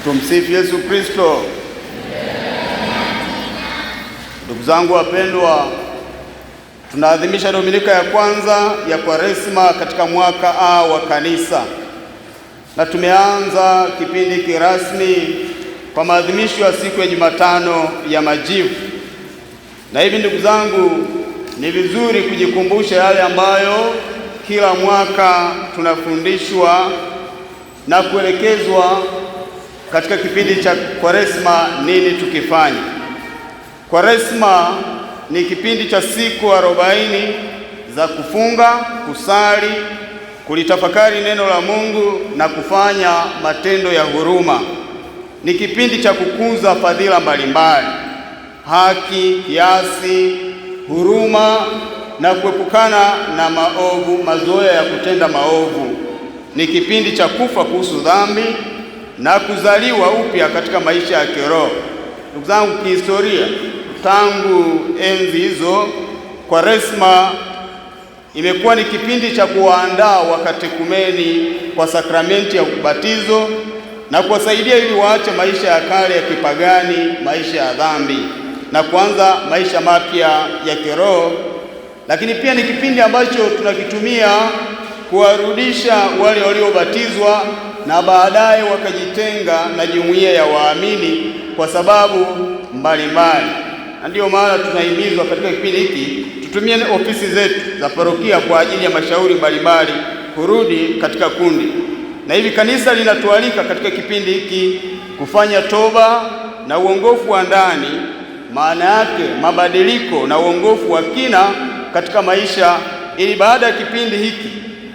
Tumsifu Yesu Kristo. Ndugu zangu wapendwa, tunaadhimisha Dominika ya kwanza ya Kwaresma katika mwaka A wa Kanisa, na tumeanza kipindi kirasmi kwa maadhimisho ya siku ya Jumatano ya Majivu. Na hivi ndugu zangu, ni vizuri kujikumbusha yale ambayo kila mwaka tunafundishwa na kuelekezwa katika kipindi cha Kwaresma, nini tukifanya. Kwaresma ni kipindi cha siku 40 za kufunga, kusali, kulitafakari neno la Mungu na kufanya matendo ya huruma. Ni kipindi cha kukuza fadhila mbalimbali: haki, kiasi, huruma na kuepukana na maovu, mazoea ya kutenda maovu. Ni kipindi cha kufa kuhusu dhambi na kuzaliwa upya katika maisha ya kiroho. Ndugu zangu, kihistoria, tangu enzi hizo Kwaresma imekuwa ni kipindi cha kuwaandaa wakatekumeni kwa sakramenti ya ubatizo na kuwasaidia ili waache maisha ya kale ya kipagani, maisha ya dhambi, na kuanza maisha mapya ya kiroho. Lakini pia ni kipindi ambacho tunakitumia kuwarudisha wale waliobatizwa na baadaye wakajitenga na jumuiya ya waamini kwa sababu mbalimbali. Na ndiyo maana tunahimizwa katika kipindi hiki tutumie ofisi zetu za parokia kwa ajili ya mashauri mbalimbali kurudi katika kundi. Na hivi kanisa linatualika katika kipindi hiki kufanya toba na uongofu wa ndani, maana yake mabadiliko na uongofu wa kina katika maisha, ili baada ya kipindi hiki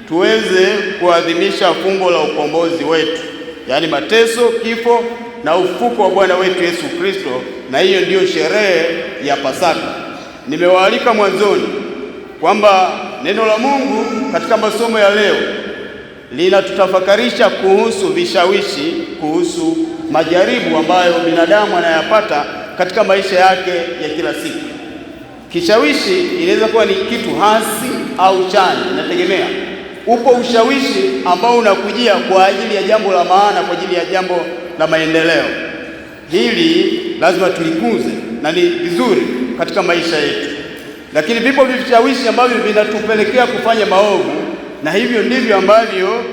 tuweze kuadhimisha fumbo la ukombozi wetu, yaani mateso, kifo na ufufuko wa Bwana wetu Yesu Kristo, na hiyo ndiyo sherehe ya Pasaka. Nimewaalika mwanzoni kwamba neno la Mungu katika masomo ya leo linatutafakarisha kuhusu vishawishi, kuhusu majaribu ambayo binadamu anayapata katika maisha yake ya kila siku. Kishawishi inaweza kuwa ni kitu hasi au chanya, inategemea. Upo ushawishi ambao unakujia kwa ajili ya jambo la maana, kwa ajili ya jambo la maendeleo. Hili lazima tulikuze na ni vizuri katika maisha yetu. Lakini vipo vishawishi ambavyo vinatupelekea kufanya maovu, na hivyo ndivyo ambavyo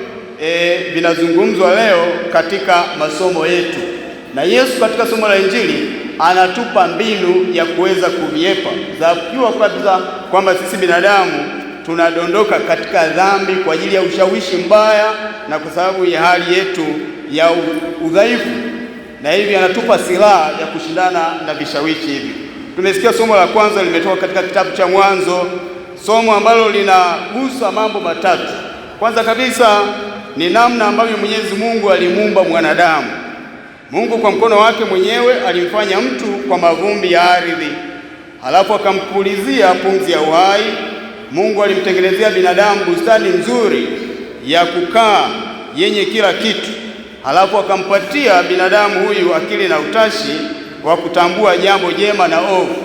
vinazungumzwa leo katika masomo yetu. Na Yesu katika somo la Injili anatupa mbinu ya kuweza kuviepa, za kujua kabisa kwamba sisi binadamu tunadondoka katika dhambi kwa ajili ya ushawishi mbaya na kwa sababu ya hali yetu ya udhaifu, na hivi anatupa silaha ya kushindana na vishawishi hivi. Tumesikia somo la kwanza limetoka katika kitabu cha Mwanzo, somo ambalo linagusa mambo matatu. Kwanza kabisa ni namna ambavyo Mwenyezi Mungu alimuumba mwanadamu. Mungu kwa mkono wake mwenyewe alimfanya mtu kwa mavumbi ya ardhi, halafu akampulizia pumzi ya uhai. Mungu alimtengenezea binadamu bustani nzuri ya kukaa yenye kila kitu, halafu akampatia binadamu huyu akili na utashi wa kutambua jambo jema na ovu.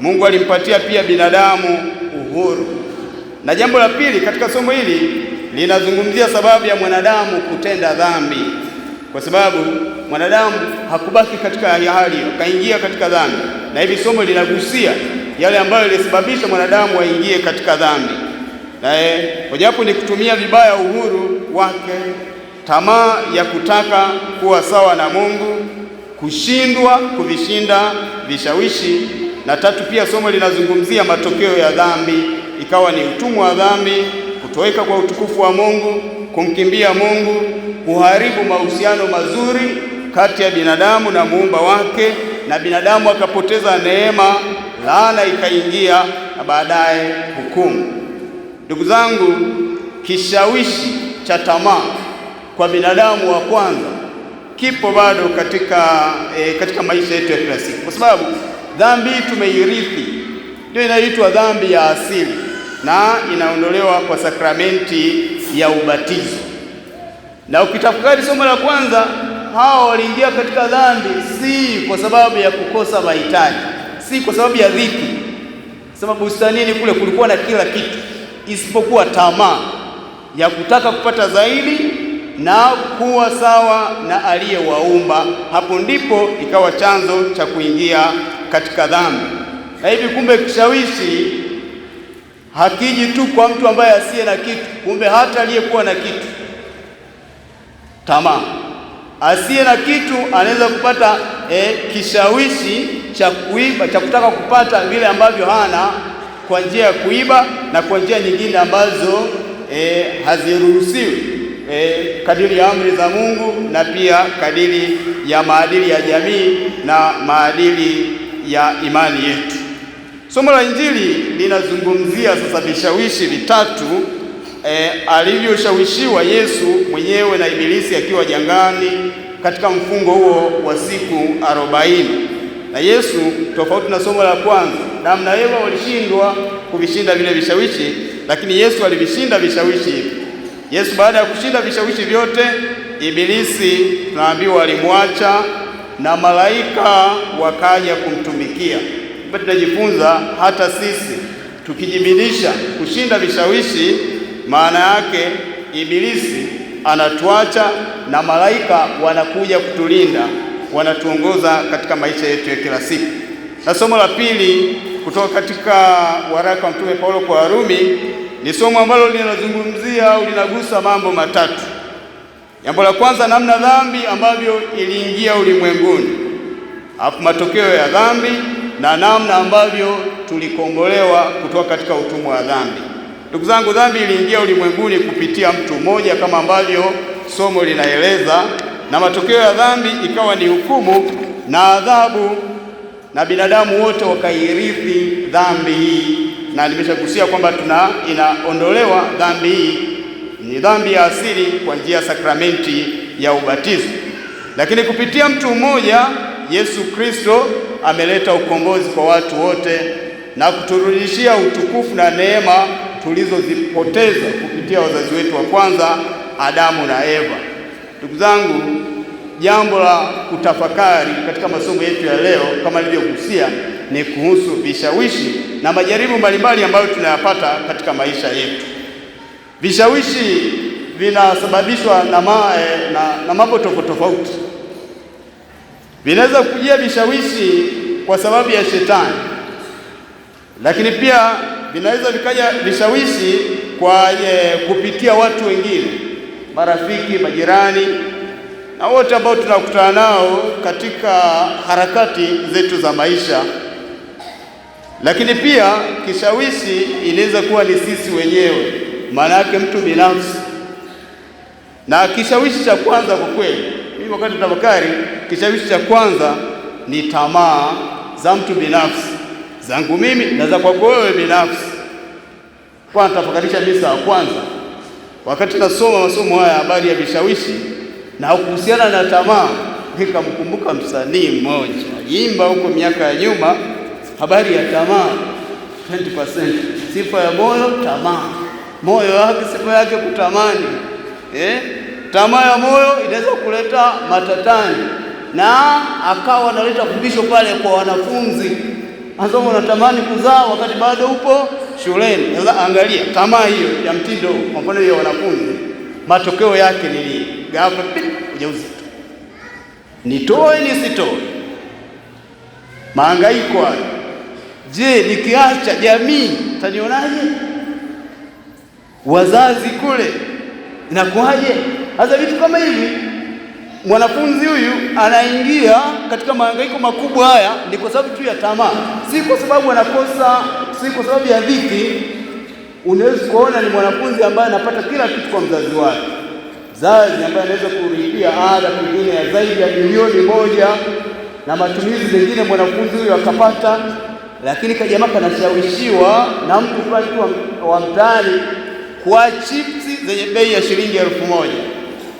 Mungu alimpatia pia binadamu uhuru. Na jambo la pili katika somo hili linazungumzia sababu ya mwanadamu kutenda dhambi, kwa sababu mwanadamu hakubaki katika hali hiyo, kaingia katika dhambi, na hivi somo linagusia yale ambayo ilisababisha mwanadamu aingie katika dhambi. Na mojawapo ni kutumia vibaya uhuru wake, tamaa ya kutaka kuwa sawa na Mungu, kushindwa kuvishinda vishawishi. Na tatu, pia somo linazungumzia matokeo ya dhambi, ikawa ni utumwa wa dhambi, kutoweka kwa utukufu wa Mungu, kumkimbia Mungu, kuharibu mahusiano mazuri kati ya binadamu na muumba wake, na binadamu akapoteza neema, laana ikaingia, na baadaye hukumu. Ndugu zangu, kishawishi cha tamaa kwa binadamu wa kwanza kipo bado katika maisha yetu ya kila siku, kwa sababu dhambi tumeirithi, ndio inaitwa dhambi ya asili, na inaondolewa kwa sakramenti ya ubatizo. Na ukitafakari somo la kwanza, hao waliingia katika dhambi si kwa sababu ya kukosa mahitaji, si kwa sababu ya dhiki. Sababu bustanini kule kulikuwa na kila kitu isipokuwa tamaa ya kutaka kupata zaidi na kuwa sawa na aliyewaumba. Hapo ndipo ikawa chanzo cha kuingia katika dhambi. Na hivi kumbe kishawishi hakiji tu kwa mtu ambaye asiye na kitu, kumbe hata aliyekuwa na kitu. Tamaa, asiye na kitu anaweza kupata kishawishi cha kuiba, cha kutaka kupata vile ambavyo hana, kwa njia ya kuiba na kwa njia nyingine ambazo haziruhusiwi kadiri ya amri za Mungu na pia kadiri ya maadili ya jamii na maadili ya imani yetu. Somo la Injili linazungumzia sasa vishawishi vitatu alivyoshawishiwa Yesu mwenyewe na Ibilisi akiwa jangwani katika mfungo huo wa siku 40. Na Yesu, tofauti na somo la kwanza, namna Eva walishindwa kuvishinda vile vishawishi, lakini Yesu alivishinda vishawishi hivi. Yesu baada ya kushinda vishawishi vyote, Ibilisi tunaambiwa alimwacha na malaika wakaja kumtumikia. Tunajifunza hata sisi tukijibidisha kushinda vishawishi, maana yake Ibilisi anatuacha na malaika wanakuja kutulinda, wanatuongoza katika maisha yetu ya kila siku. Na somo la pili kutoka katika waraka wa Mtume Paulo kwa Warumi ni somo ambalo linazungumzia au linagusa mambo matatu. Jambo la kwanza, namna dhambi ambavyo iliingia ulimwenguni, hapo matokeo ya dhambi na namna ambavyo tulikombolewa kutoka katika utumwa wa dhambi. Ndugu zangu, dhambi iliingia ulimwenguni kupitia mtu mmoja kama ambavyo somo linaeleza, na matokeo ya dhambi ikawa ni hukumu na adhabu, na binadamu wote wakairithi dhambi hii. Na nimeshagusia kwamba inaondolewa dhambi hii, ni dhambi ya asili kwa njia ya sakramenti ya ubatizo. Lakini kupitia mtu mmoja Yesu Kristo ameleta ukombozi kwa watu wote na kuturudishia utukufu na neema tulizozipoteza kupitia wazazi wetu wa kwanza Adamu na Eva. Ndugu zangu, jambo la kutafakari katika masomo yetu ya leo kama nilivyogusia ni kuhusu vishawishi na majaribu mbalimbali ambayo tunayapata katika maisha yetu. Vishawishi vinasababishwa na mambo tofauti. Vinaweza kujia vishawishi kwa sababu ya shetani, lakini pia vinaweza vikaja vishawishi kwa kupitia watu wengine, marafiki, majirani na wote ambao tunakutana nao katika harakati zetu za maisha. Lakini pia kishawishi inaweza kuwa ni sisi wenyewe, maana yake mtu binafsi. Na kishawishi cha kwanza kwa kweli, mimi wakati tafakari, kishawishi cha kwanza ni tamaa za mtu binafsi, zangu mimi na za kwako wewe binafsi. Kwa nitafakarisha misa ya kwanza, wakati nasoma masomo haya habari ya vishawishi na kuhusiana na tamaa, nikamkumbuka msanii mmoja aliimba huko miaka ya nyuma habari ya tamaa. 20% sifa ya moyo tamaa, moyo wake sifa yake kutamani. Tamaa ya moyo inaweza kuleta matatani, na akawa analeta fundisho pale kwa wanafunzi, anasema unatamani kuzaa wakati bado upo shuleni. Sasa angalia tamaa hiyo ya mtindo, kwa mfano ya wanafunzi, matokeo yake ni nini? Ghafla ujauzito, nitoe nisitoe, mahangaiko hayo. Je, nikiacha jamii tanionaje? Wazazi kule inakuaje? Hasa vitu kama hivi, mwanafunzi huyu anaingia katika mahangaiko makubwa haya ni kwa sababu tu ya tamaa, si kwa sababu anakosa, si kwa sababu ya dhiki. Unaweza kuona ni mwanafunzi ambaye anapata kila kitu kwa mzazi wake, mzazi ambaye anaweza kulipia ada pengine ya zaidi ya milioni 1 na matumizi mengine mwanafunzi huyu akapata, lakini kajamaa kanashawishiwa na mtu fulani wa mtaani kwa chipsi zenye bei ya shilingi 1000,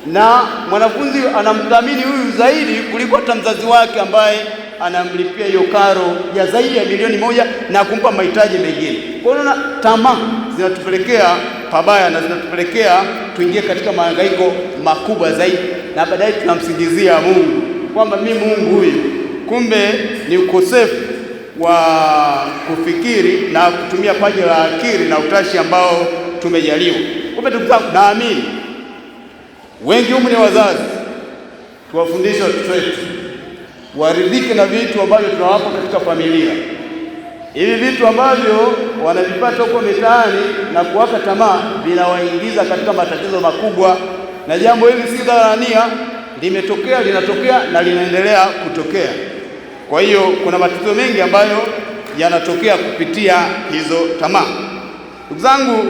na mwanafunzi anamdhamini huyu zaidi kuliko hata mzazi wake ambaye anamlipia hiyo karo ya zaidi ya milioni 1 na kumpa mahitaji mengine. Kwa hiyo tamaa zinatupelekea pabaya na zinatupelekea tuingie katika mahangaiko makubwa zaidi, na baadaye tunamsingizia Mungu kwamba mimi Mungu huyu, kumbe ni ukosefu wa kufikiri na kutumia paji la akili na utashi ambao tumejaliwa. Kumbe ndugu zangu, naamini Wengi humu ni wazazi, tuwafundishe watoto wetu waridhike na vitu ambavyo tunawapa katika familia. Hivi vitu ambavyo wanavipata huko mitaani na kuwaka tamaa vinawaingiza katika matatizo makubwa, na jambo hili si dharania, limetokea, linatokea na linaendelea kutokea. Kwa hiyo kuna matatizo mengi ambayo yanatokea kupitia hizo tamaa. Ndugu zangu,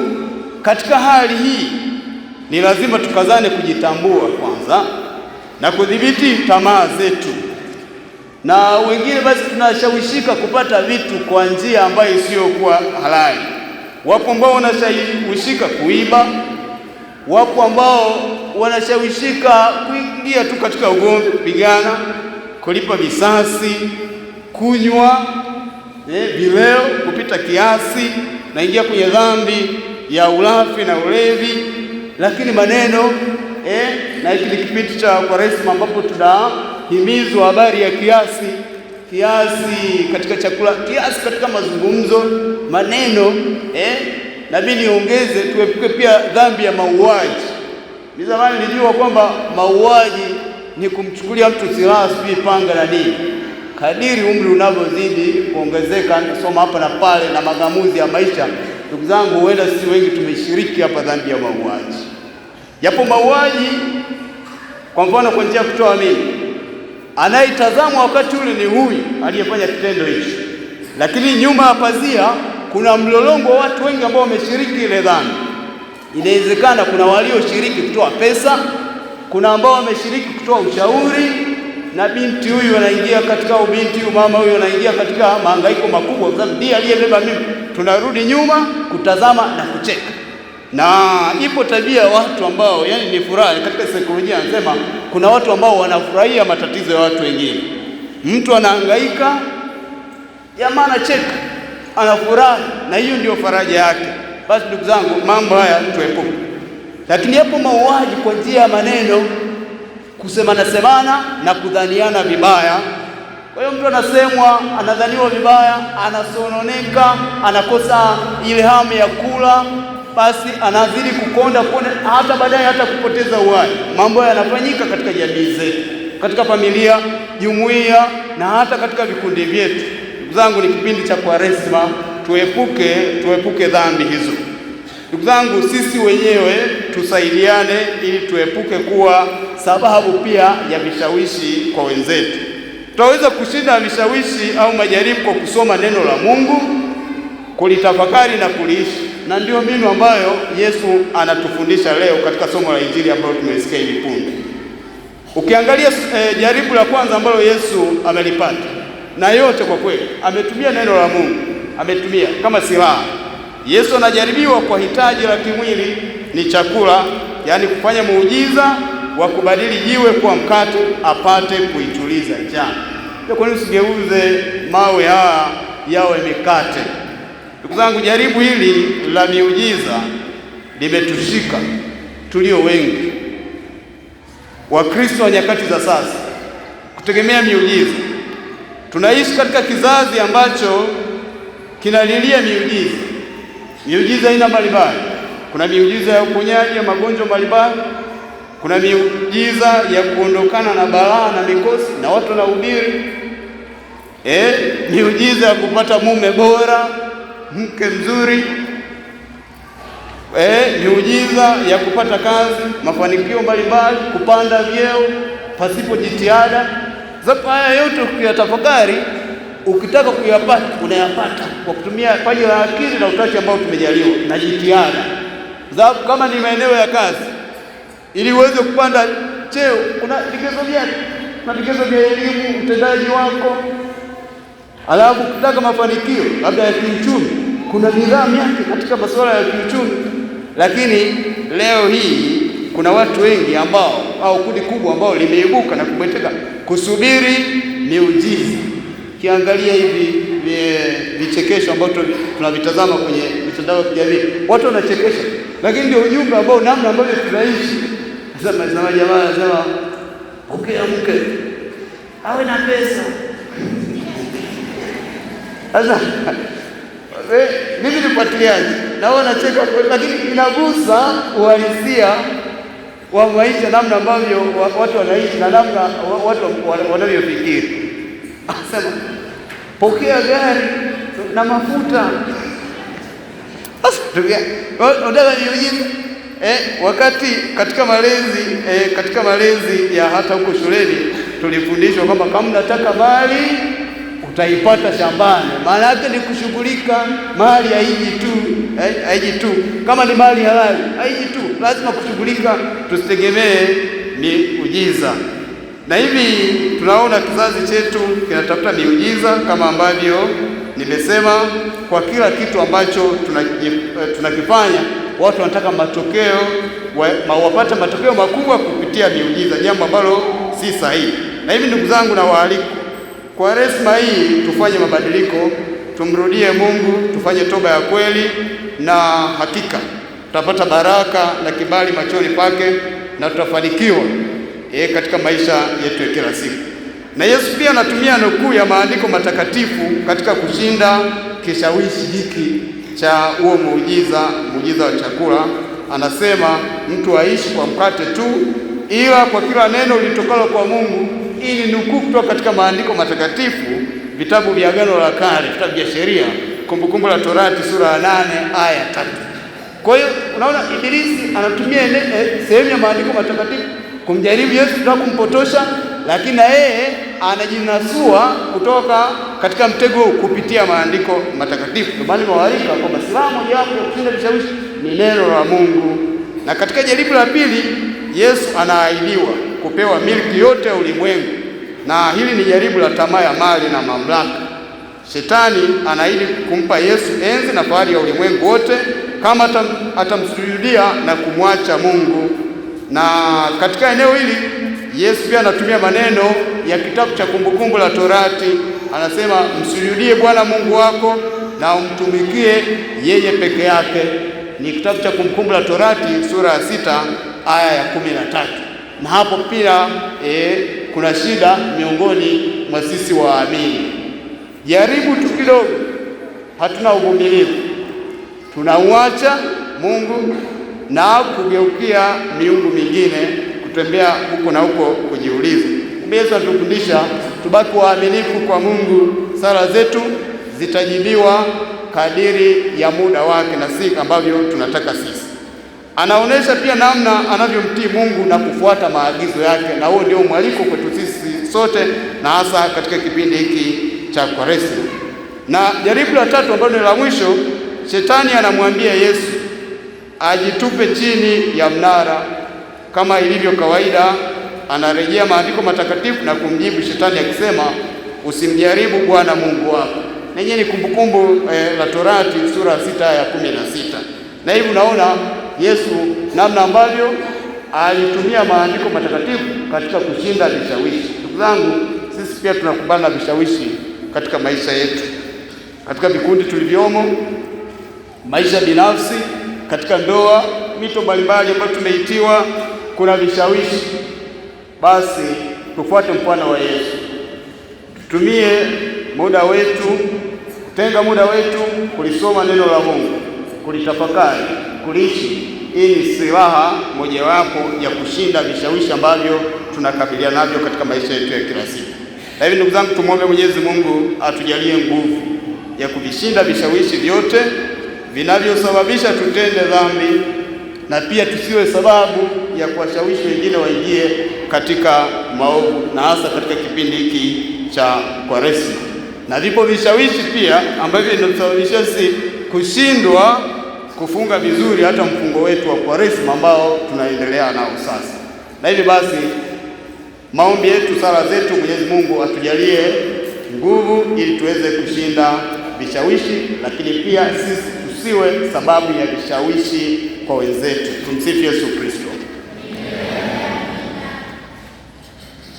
katika hali hii ni lazima tukazane kujitambua kwanza na kudhibiti tamaa zetu. Na wengine basi tunashawishika kupata vitu kwa njia ambayo isiyokuwa halali. Wapo ambao wanashawishika kuiba, wapo ambao wanashawishika kuingia tu katika ugomvi, kupigana, kulipa visasi, kunywa vileo kupita kiasi, naingia kwenye dhambi ya ulafi na ulevi. Lakini maneno na hiki ni kipindi cha Kwaresima ambapo tunahimizwa habari ya kiasi katika chakula, kiasi katika mazungumzo, maneno. Na mimi niongeze, tuepuke pia dhambi ya mauaji. Ni zamani nilijua kwamba mauaji ni kumchukulia mtu silaha, sijui panga na nini. Kadiri umri unavyozidi kuongezeka, nasoma hapa na pale na magamuzi ya maisha, ndugu zangu, huenda sisi wengi tumeshiriki hapa dhambi ya mauaji. Japo mauaji kwa mfano kwa njia ya kutoa mimba, anayetazama wakati ule ni huyu aliyefanya kitendo hicho, lakini nyuma ya pazia kuna mlolongo wa watu wengi ambao wameshiriki ile dhambi. Inawezekana kuna walioshiriki kutoa pesa, kuna ambao wameshiriki kutoa ushauri, na binti huyu anaingia katika ubinti huyu, mama huyu anaingia katika mahangaiko makubwa kwa sababu ndiye aliyebeba mimba. Tunarudi nyuma kutazama na kucheka. Na ipo tabia ya watu ambao ni furaha. Katika saikolojia anasema kuna watu ambao wanafurahia matatizo ya watu wengine. Mtu anahangaika, jamaa anacheka, anafurahi, na hiyo ndio faraja yake. Basi ndugu zangu, mambo haya tuepuke. Lakini hapo mauaji kwa njia ya maneno, kusemana na kudhaniana vibaya. Kwa hiyo mtu anasemwa, anadhaniwa vibaya, anasononeka, anakosa ile hamu ya kula, basi anazidi kukonda, hata baadaye hata kupoteza uhai. Mambo haya yanafanyika katika jamii zetu, katika familia, jumuiya na hata katika vikundi vyetu. Ndugu zangu, ni kipindi cha Kwaresima, tuepuke dhambi hizo. Ndugu zangu, sisi wenyewe tusaidiane ili tuepuke kuwa sababu pia ya vishawishi kwa wenzetu. Tutaweza kushinda vishawishi au majaribu kwa kusoma neno la Mungu, kulitafakari na kuliishi. Na ndio mbinu ambayo Yesu anatufundisha leo katika somo la Injili ambalo tumesikia hivi punde. Ukiangalia jaribu la kwanza ambalo Yesu amelipata, na yote kwa kweli ametumia neno la Mungu, ametumia kama silaha. Yesu anajaribiwa kwa hitaji la kimwili, ni chakula, yaani kufanya muujiza wa kubadili jiwe kuwa mkate apate kuituliza njaa. Kwa nini usigeuze mawe haya yawe mikate? Ndugu zangu, jaribu hili la miujiza limetushika tulio wengi Wakristo wa nyakati za sasa, kutegemea miujiza. Tunaishi katika kizazi ambacho kinalilia miujiza. Miujiza aina mbalimbali. Kuna miujiza ya uponyaji wa magonjwa mbalimbali, kuna miujiza ya kuondokana na balaa na mikosi na watu wanahubiri. Miujiza ya kupata mume bora, mke mzuri. Miujiza ya kupata kazi, mafanikio mbalimbali, kupanda vyeo pasipo jitihada. Zapo haya yote ukiyatafakari, ukitaka kuyapata unayapata kwa kutumia paji la akili na utashi ambao tumejaliwa na jitihada. Zapo kama ni maeneo ya kazi, ili uweze kupanda cheo, kuna vigezo vyake, na vigezo vya elimu, utendaji wako. Alafu ukitaka mafanikio labda ya kiuchumi, kuna nidhamu yake katika masuala ya kiuchumi. Lakini leo hii kuna watu wengi ambao, au kundi kubwa ambao limeibuka na kubweteka kusubiri miujiza. Kiangalia hivi vichekesho ambavyo tunavitazama kwenye mitandao ya kijamii, watu wanachekesha, lakini ndio ujumbe ambao, namna ambavyo tunaishi. Sasa jamaa anasema mke awe na pesa. Sasa mimi ni fuatiliaji, naona nacheka, lakini inagusa uhalisia wa maisha, namna ambavyo watu wanaishi na namna watu wanavyofikiri. Anasema pokea gari na mafuta. Sasa unataka miujiza? Wakati katika malezi ya hata huko shuleni tulifundishwa kwamba kama unataka mali utaipata shambani. Maana yake ni kushughulika. Mali haiji tu kama ni mali halali, haiji tu, lazima kushughulika, tusitegemee miujiza. Na hivi tunaona kizazi chetu kinatafuta miujiza, kama ambavyo nimesema, kwa kila kitu ambacho tunakifanya watu wanataka matokeo, wapate matokeo makubwa kupitia miujiza, jambo ambalo si sahihi. Na hivi ndugu zangu, na waaliko kwa Kwaresma hii tufanye mabadiliko, tumrudie Mungu, tufanye toba ya kweli, na hakika tutapata baraka na kibali machoni pake na tutafanikiwa katika maisha yetu ya kila siku. Na Yesu pia anatumia nukuu ya maandiko matakatifu katika kushinda kishawishi hiki cha huo muujiza wa chakula. Anasema mtu aishi kwa mkate tu, ila kwa kila neno litokalo kwa Mungu. Hii ni nukuu kutoka katika maandiko matakatifu, vitabu vya Agano la Kale, vitabu vya sheria, Kumbukumbu la Torati sura ya 8 aya 3. Kwa hiyo unaona Ibilisi anatumia sehemu ya maandiko matakatifu kumjaribu Yesu na kumpotosha, lakini na yeye anajinasua kutoka katika mtego kupitia maandiko matakatifu. Ndio maana nimewaalika kwamba silaha mojawapo ya kushinda vishawishi ni neno la Mungu. Na katika jaribu la pili, Yesu anaahidiwa kupewa milki yote ya ulimwengu, na hili ni jaribu la tamaa ya mali na mamlaka. Shetani anaahidi kumpa Yesu enzi na fahari ya ulimwengu wote kama atamsujudia na kumwacha Mungu. Na katika eneo hili Yesu pia anatumia maneno ya kitabu cha Kumbukumbu la Torati. Anasema msujudie Bwana Mungu wako na umtumikie yeye peke yake. Ni kitabu cha Kumbukumbu la Torati sura ya 6 aya ya 13. Na hapo pia kuna shida miongoni mwa sisi waamini. Jaribu tu kidogo, hatuna uvumilivu, tunauacha Mungu na kugeukia miungu mingine, kutembea huko na huko kujiuliza. Yesu atufundisha tubaki waaminifu kwa Mungu, sala zetu zitajibiwa kadiri ya muda wake na si ambavyo tunataka sisi. Anaonesha pia namna anavyomtii Mungu na kufuata maagizo yake, na huo ndio mwaliko kwetu sisi sote, na hasa katika kipindi hiki cha Kwaresma. Na jaribu la tatu ambalo ni la mwisho, shetani anamwambia Yesu ajitupe chini ya mnara. Kama ilivyo kawaida, anarejea maandiko matakatifu na kumjibu shetani akisema usimjaribu Bwana Mungu wako. Na yenyewe ni Kumbukumbu la Torati sura ya 6 aya 16. Na hivi unaona Yesu namna ambavyo alitumia maandiko matakatifu katika kushinda vishawishi. Ndugu zangu, sisi pia tunakumbana na vishawishi katika maisha yetu, katika vikundi tulivyomo, maisha binafsi, katika ndoa, mito mbalimbali ambayo tumeitiwa, kuna vishawishi. Basi tufuate mfano wa Yesu, tutumie muda wetu, kutenga muda wetu kulisoma neno la Mungu, kulitafakari, kuliishi. Hii ni silaha mojawapo ya kushinda vishawishi ambavyo tunakabiliana navyo katika maisha yetu ya kila siku. Na hivi ndugu zangu, tumwombe Mwenyezi Mungu atujalie nguvu ya kuvishinda vishawishi vyote vinavyosababisha tutende dhambi, na pia tusiwe sababu ya kuwashawishi wengine waingie katika maovu, na hasa katika kipindi hiki cha Kwaresma. Na vipo vishawishi pia ambavyo vinasababisha sisi kushindwa kufunga vizuri hata mfungo wetu wa Kwaresma ambao tunaendelea nao sasa. Na hivi basi, maombi yetu, sala zetu, Mwenyezi Mungu atujalie nguvu ili tuweze kushinda vishawishi, lakini pia sisi tusiwe sababu ya vishawishi kwa wenzetu. Tumsifu Yesu Kristo.